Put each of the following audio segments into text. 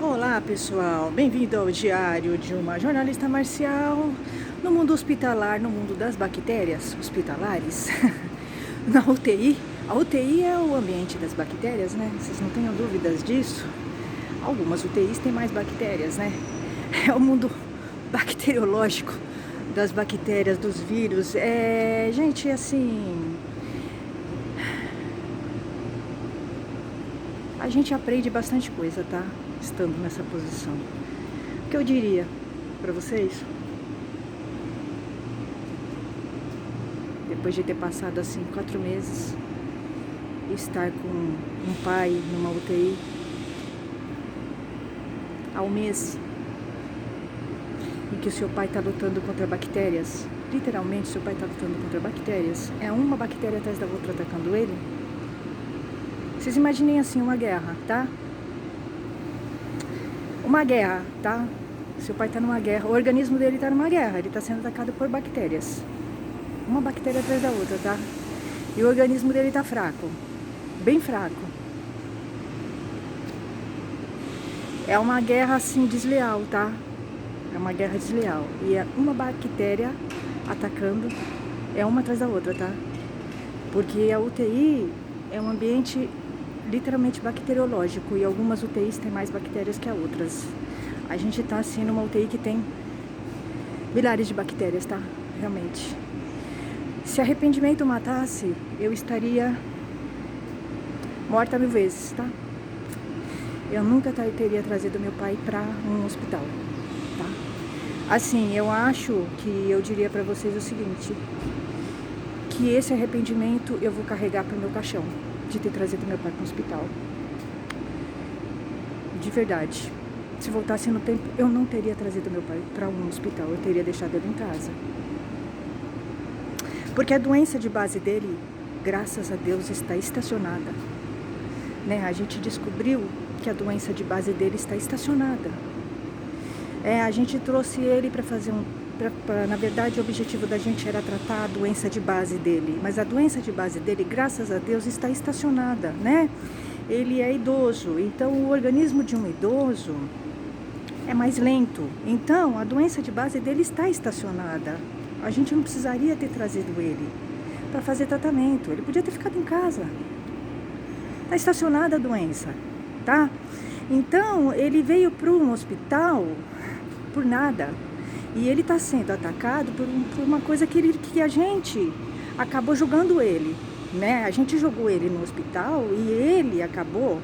Olá pessoal, bem-vindo ao diário de uma jornalista marcial no mundo hospitalar, no mundo das bactérias hospitalares, na UTI. A UTI é o ambiente das bactérias, né? Vocês não tenham dúvidas disso. Algumas UTIs têm mais bactérias, né? É o mundo bacteriológico das bactérias, dos vírus. Gente, assim, a gente aprende bastante coisa, tá? Estando nessa posição. O que eu diria para vocês, depois de ter passado assim 4 meses, estar com um pai numa UTI, ao mês em que o seu pai está lutando contra bactérias, literalmente seu pai está lutando contra bactérias, é uma bactéria atrás da outra atacando ele. Vocês imaginem assim uma guerra, tá? Uma guerra, tá? Seu pai está numa guerra, o organismo dele está numa guerra, ele está sendo atacado por bactérias. Uma bactéria atrás da outra, tá? E o organismo dele está fraco, bem fraco. É uma guerra assim desleal, tá? É uma guerra desleal. E é uma bactéria atacando, é uma atrás da outra, tá? Porque a UTI é um ambiente literalmente bacteriológico e algumas UTIs têm mais bactérias que as outras. A gente está assim numa UTI que tem milhares de bactérias, tá? Realmente. Se arrependimento matasse, eu estaria morta 1000 vezes, tá? Eu nunca teria trazido meu pai para um hospital, tá? Assim, eu acho que eu diria para vocês o seguinte, que esse arrependimento eu vou carregar para o meu caixão, de ter trazido meu pai para o hospital. De verdade. Se voltasse no tempo, eu não teria trazido meu pai para um hospital, eu teria deixado ele em casa. Porque a doença de base dele, graças a Deus, está estacionada. Né? A gente descobriu que a doença de base dele está estacionada. A gente trouxe ele para fazer na verdade, o objetivo da gente era tratar a doença de base dele. Mas a doença de base dele, graças a Deus, está estacionada, né? Ele é idoso, então o organismo de um idoso é mais lento. Então, a doença de base dele está estacionada. A gente não precisaria ter trazido ele para fazer tratamento. Ele podia ter ficado em casa. Está estacionada a doença, tá? Então, ele veio para um hospital por nada. E ele está sendo atacado por uma coisa que a gente acabou jogando ele, né? A gente jogou ele no hospital e ele acabou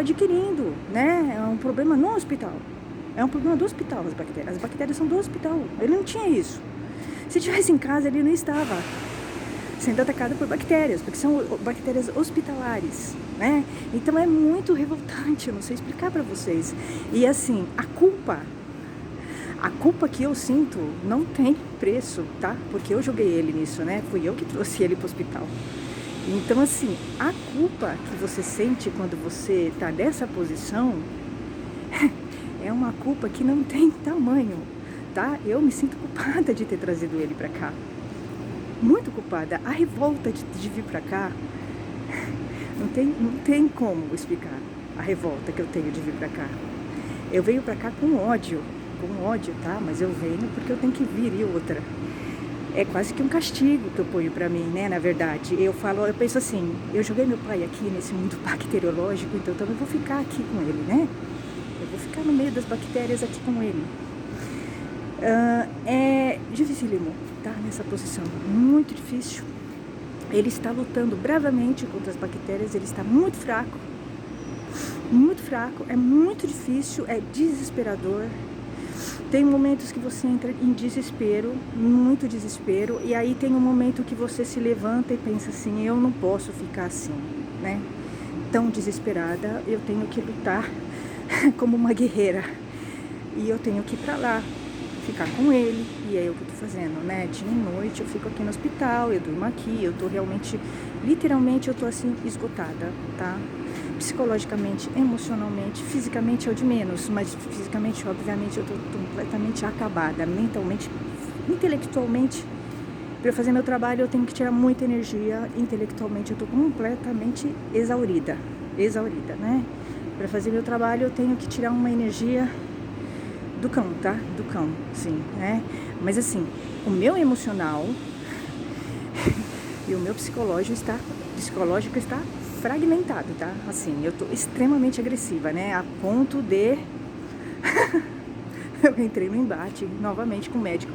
adquirindo, né? É um problema no hospital. É um problema do hospital, as bactérias. As bactérias são do hospital. Ele não tinha isso. Se tivesse em casa, ele não estava sendo atacado por bactérias, porque são bactérias hospitalares, né? Então é muito revoltante, eu não sei explicar para vocês. E assim, a culpa que eu sinto não tem preço, tá? Porque eu joguei ele nisso, né? Fui eu que trouxe ele pro hospital. Então, assim, a culpa que você sente quando você tá nessa posição é uma culpa que não tem tamanho, tá? Eu me sinto culpada de ter trazido ele pra cá. Muito culpada. A revolta de vir pra cá, não tem como explicar a revolta que eu tenho de vir pra cá. Eu venho pra cá com ódio, tá? Mas eu venho porque eu tenho que vir e outra. É quase que um castigo que eu ponho pra mim, né? Na verdade, eu penso assim, eu joguei meu pai aqui nesse mundo bacteriológico, então eu vou ficar aqui com ele, né? Eu vou ficar no meio das bactérias aqui com ele. É dificílimo, tá? Nessa posição, muito difícil. Ele está lutando bravamente contra as bactérias, ele está muito fraco, é muito difícil, é desesperador. Tem momentos que você entra em desespero, muito desespero, e aí tem um momento que você se levanta e pensa assim, eu não posso ficar assim, né? Tão desesperada, eu tenho que lutar como uma guerreira. E eu tenho que ir pra lá, ficar com ele, e é o que eu tô fazendo, né? Dia e noite eu fico aqui no hospital, eu durmo aqui, eu tô realmente, literalmente eu tô assim, esgotada, tá? Psicologicamente, emocionalmente, fisicamente é o de menos, mas fisicamente, obviamente, eu tô completamente acabada, mentalmente, intelectualmente. Para eu fazer meu trabalho eu tenho que tirar muita energia, intelectualmente eu tô completamente exaurida, né? Para fazer meu trabalho eu tenho que tirar uma energia do cão, tá? Do cão, sim, né? Mas assim, o meu emocional e o meu psicológico está fragmentado, tá? Assim, eu tô extremamente agressiva, né? A ponto de eu entrei no embate novamente com o médico.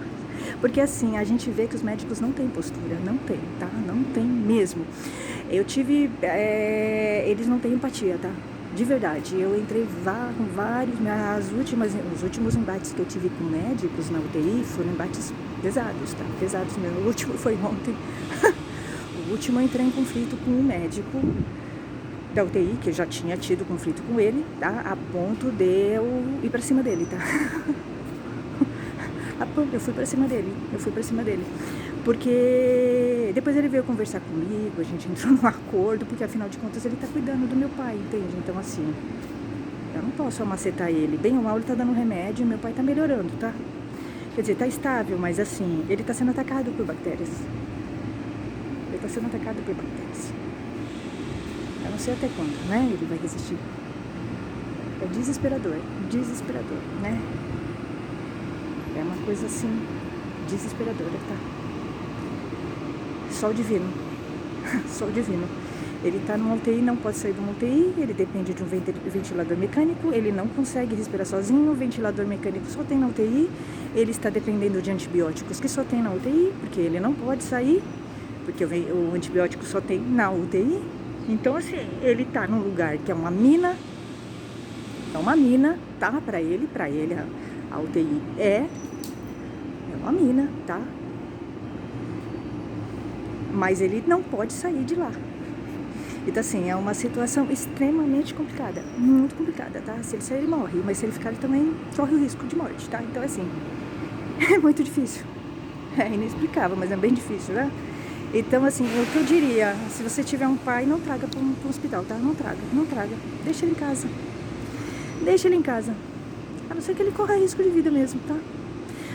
Porque assim, a gente vê que os médicos não têm postura, não tem, tá? Não tem mesmo. Eu tive, eles não têm empatia, tá? De verdade, eu entrei com vários, os últimos embates que eu tive com médicos na UTI foram embates pesados, tá? Pesados mesmo. O último foi ontem. O último eu entrei em conflito com um médico da UTI, que eu já tinha tido conflito com ele, tá? A ponto de eu ir pra cima dele, tá? Eu fui pra cima dele. Porque depois ele veio conversar comigo, a gente entrou num acordo, porque afinal de contas ele tá cuidando do meu pai, entende? Então assim, eu não posso amacetar ele. Bem ou mal ele tá dando remédio e meu pai tá melhorando, tá? Quer dizer, tá estável, mas assim, ele tá sendo atacado por bactérias. Eu não sei até quando, né? Ele vai resistir. É desesperador, né? É uma coisa assim, desesperadora, tá? Só o divino. Só o divino. Ele tá numa UTI, não pode sair de uma UTI, ele depende de um ventilador mecânico, ele não consegue respirar sozinho, o ventilador mecânico só tem na UTI, ele está dependendo de antibióticos que só tem na UTI, porque ele não pode sair, porque o antibiótico só tem na UTI. Então assim, ele tá num lugar que é uma mina, tá? Pra ele a UTI é uma mina, tá? Mas ele não pode sair de lá. Então assim, é uma situação extremamente complicada, muito complicada, tá? Se ele sair, ele morre, mas se ele ficar, ele também corre o risco de morte, tá? Então assim, é muito difícil. É inexplicável, mas é bem difícil, né? Então assim, o que eu diria, se você tiver um pai, não traga para um hospital, tá? Não traga. Deixa ele em casa. A não ser que ele corra risco de vida mesmo, tá?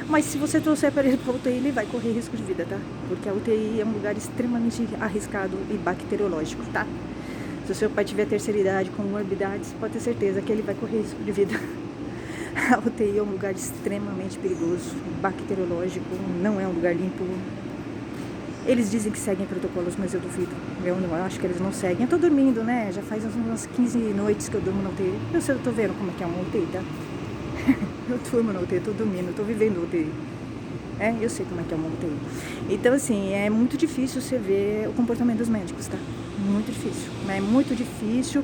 Mas se você trouxer para ele para a UTI, ele vai correr risco de vida, tá? Porque a UTI é um lugar extremamente arriscado e bacteriológico, tá? Se o seu pai tiver terceira idade, com morbidades, pode ter certeza que ele vai correr risco de vida. A UTI é um lugar extremamente perigoso, bacteriológico, não é um lugar limpo. Eles dizem que seguem protocolos, mas eu duvido. Eu acho que eles não seguem. Eu tô dormindo, né? Já faz umas 15 noites que eu durmo na UTI. Eu tô vendo como é que é uma UTI, tá? Eu durmo na UTI, tô dormindo, tô vivendo UTI. Eu sei como é que é uma UTI. Então, assim, é muito difícil você ver o comportamento dos médicos, tá? Muito difícil. É muito difícil.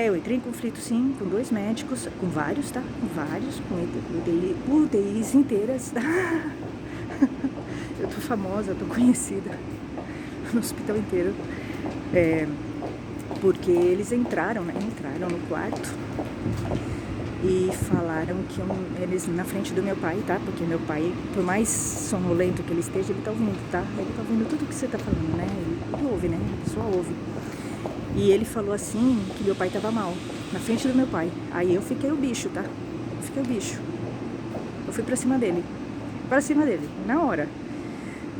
Eu entrei em conflito, sim, com 2 médicos, com vários, tá? Com UTIs inteiras, tá? Eu tô famosa, tô conhecida no hospital inteiro. Porque eles entraram no quarto e falaram que eles na frente do meu pai, tá? Porque meu pai, por mais sonolento que ele esteja, ele tá ouvindo, tá? Ele tá ouvindo tudo que você tá falando, né? Ele ouve, né? A pessoa ouve. E ele falou assim que meu pai tava mal, na frente do meu pai. Aí eu fiquei o bicho, tá? Eu fui pra cima dele, na hora.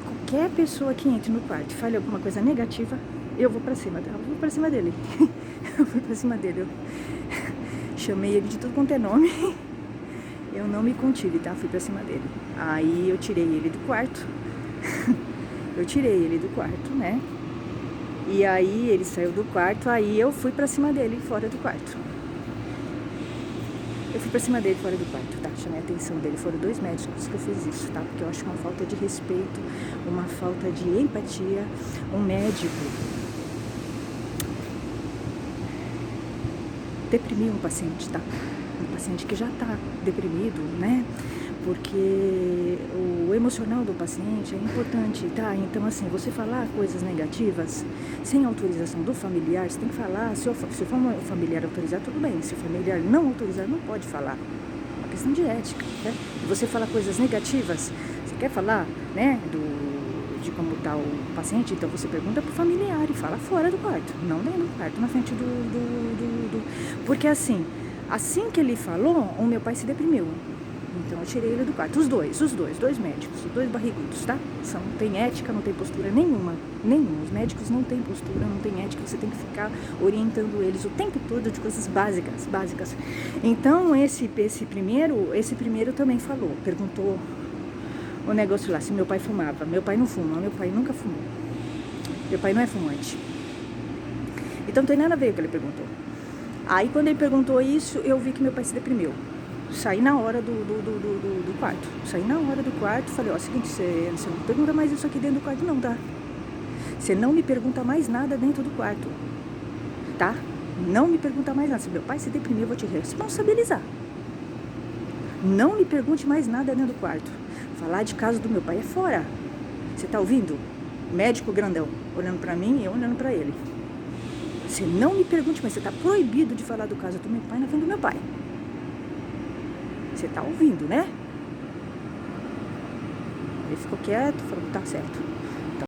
Qualquer pessoa que entre no quarto e fale alguma coisa negativa, eu vou pra cima, tá? Eu fui pra cima dele. Eu chamei ele de tudo quanto é nome. Eu não me contive, tá? Fui pra cima dele. Aí eu tirei ele do quarto. Né? E aí ele saiu do quarto, aí eu fui pra cima dele fora do quarto. Tá? Chamei a atenção dele. Foram 2 médicos que eu fiz isso, tá? Porque eu acho uma falta de respeito, uma falta de empatia. Um médico deprimir um paciente, tá? Um paciente que já tá deprimido, né? Porque o emocional do paciente é importante, tá? Então, assim, você falar coisas negativas sem autorização do familiar, você tem que falar. Se o familiar autorizar, tudo bem. Se o familiar não autorizar, não pode falar. É uma questão de ética, né? E você falar coisas negativas, você quer falar, né, de como tá o paciente, então você pergunta pro familiar e fala fora do quarto, não dentro do quarto, na frente do... Porque assim que ele falou, o meu pai se deprimiu. Então eu tirei ele do quarto. Os dois médicos, os dois barrigudos, tá? Não tem ética, não tem postura nenhuma. Os médicos não têm postura, não tem ética. Você tem que ficar orientando eles o tempo todo de coisas básicas. Então esse primeiro também falou, perguntou o negócio lá, se meu pai fumava. Meu pai não fuma, meu pai nunca fumou. Meu pai não é fumante. Então não tem nada a ver com o que ele perguntou. Aí quando ele perguntou isso, eu vi que meu pai se deprimiu. Saí na hora do quarto. Saí na hora do quarto, falei, ó, seguinte, você não pergunta mais isso aqui dentro do quarto não, tá? Você não me pergunta mais nada dentro do quarto, tá? Não me pergunta mais nada. Se meu pai se deprimir, eu vou te responsabilizar. Não me pergunte mais nada dentro do quarto. Falar de caso do meu pai é fora. Você tá ouvindo? Médico grandão, olhando pra mim e eu olhando pra ele. Você não me pergunte, mas você tá proibido de falar do caso do meu pai na frente do meu pai. Você tá ouvindo, né? Ele ficou quieto, falou, tá certo.